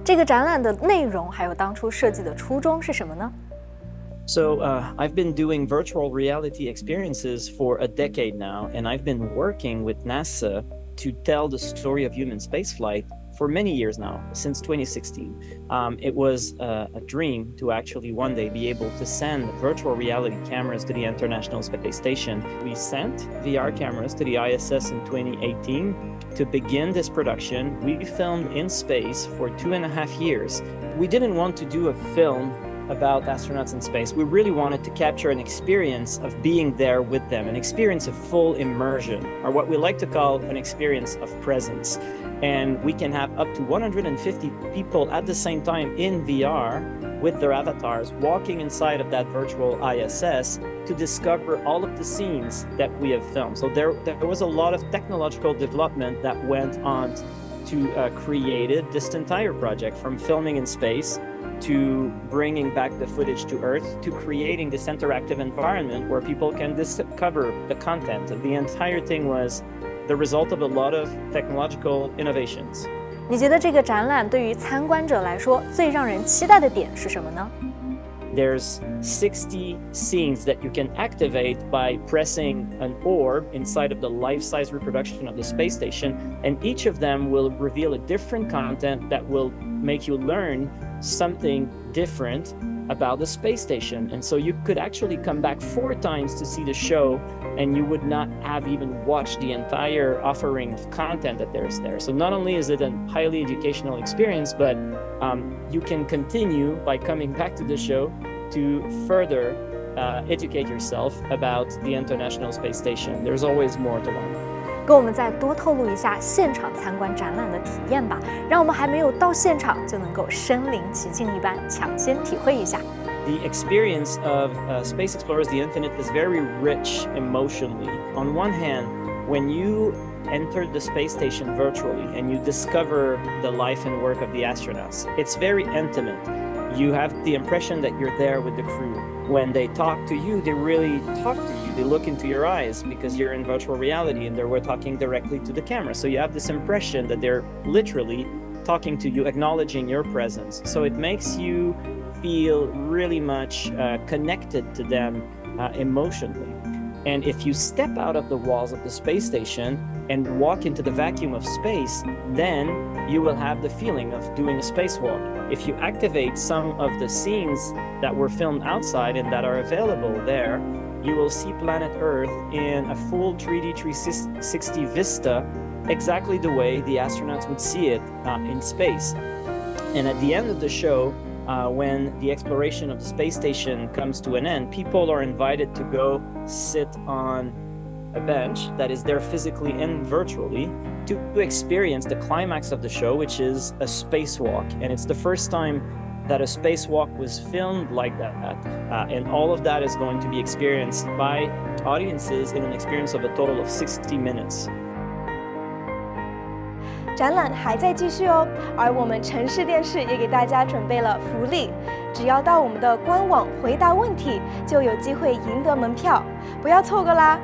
这个展览的内容还有当初设计的初衷是什么呢？ So I've been doing virtual reality experiences for a decade now, and I've been working with NASA to tell the story of human spaceflight for many years now, since 2016. It was a dream to actually one day be able to send virtual reality cameras to the International Space Station. We sent VR cameras to the ISS in 2018. To begin this production, we filmed in space for 2.5 years. We didn't want to do a film about astronauts in space. We really wanted to capture an experience of being there with them, an experience of full immersion, or what we like to call an experience of presence. And we can have up to 150 people at the same time in VR with their avatars walking inside of that virtual ISS to discover all of the scenes that we have filmed. So there was a lot of technological development that went on to create this entire project, from filming in space to bringing back the footage to Earth, to creating this interactive environment where people can discover the content. The entire thing was the result of a lot of technological innovations. 你觉得这个展览对于参观者来说最让人期待的点是什么呢？ There's 60 scenes that you can activate by pressing an orb inside of the life-size reproduction of the space station, and each of them will reveal a different content that will make you learn something different about the space station. And so you could actually come back 4 times to see the show, and you would not have even watched the entire offering of content that there's there. So not only is it a highly educational experience, but you can continue by coming back to the show to further educate yourself about the International Space Station. There's always more to learn. 跟我们再多透露一下现场参观展览的体验吧，让我们还没有到现场就能够身临其境一般，抢先体会一下。The experience of Space Explorers the Infinite is very rich emotionally. On one hand, when you enter the space station virtually and you discover the life and work of the astronauts, it's very intimate. You have the impression that you're there with the crew. When they talk to you, they really talk to you. They look into your eyes because you're in virtual reality and we're talking directly to the camera. So you have this impression that they're literally talking to you, acknowledging your presence. So it makes you feel really much connected to them emotionally. And if you step out of the walls of the space station and walk into the vacuum of space, then you will have the feeling of doing a spacewalk. If you activate some of the scenes that were filmed outside and that are available there, you will see planet Earth in a full 3D 360 vista, exactly the way the astronauts would see it in space. And at the end of the show, when the exploration of the space station comes to an end, people are invited to go sit on a bench that is there physically and virtually to experience the climax of the show, which is a spacewalk. And it's the first time that a spacewalk was filmed like that. And all of that is going to be experienced by audiences in an experience of a total of 60 minutes. 展览还在继续哦，而我们城市电视也给大家准备了福利，只要到我们的官网回答问题，就有机会赢得门票，不要错过啦！